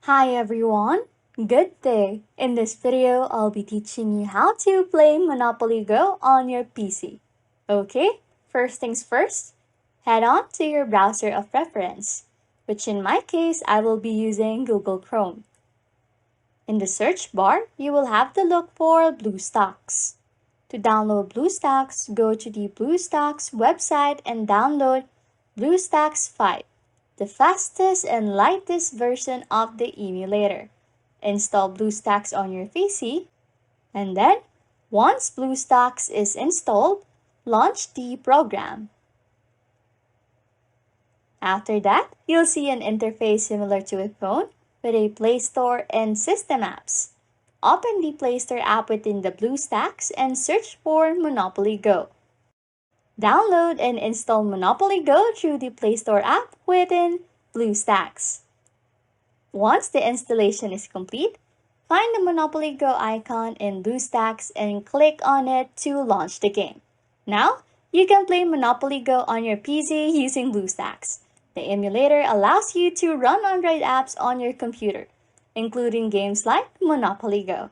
Hi everyone, good day! In this video, I'll be teaching you how to play Monopoly Go on your PC. Okay, first things first, head on to your browser of preference, which in my case, I will be using Google Chrome. In the search bar, you will have to look for BlueStacks. To download BlueStacks, go to the BlueStacks website and download BlueStacks 5, the fastest and lightest version of the emulator. Install BlueStacks on your PC, and then, once BlueStacks is installed, launch the program. After that, you'll see an interface similar to a phone with a Play Store and system apps. Open the Play Store app within the BlueStacks and search for Monopoly Go. Download and install Monopoly Go through the Play Store app within BlueStacks. Once the installation is complete, find the Monopoly Go icon in BlueStacks and click on it to launch the game. Now, you can play Monopoly Go on your PC using BlueStacks. The emulator allows you to run Android apps on your computer, including games like Monopoly Go.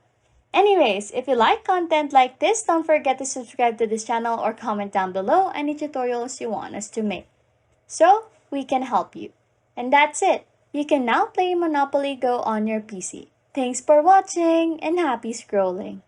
Anyways, if you like content like this, don't forget to subscribe to this channel or comment down below any tutorials you want us to make, so we can help you. And that's it. You can now play Monopoly Go on your PC. Thanks for watching and happy scrolling.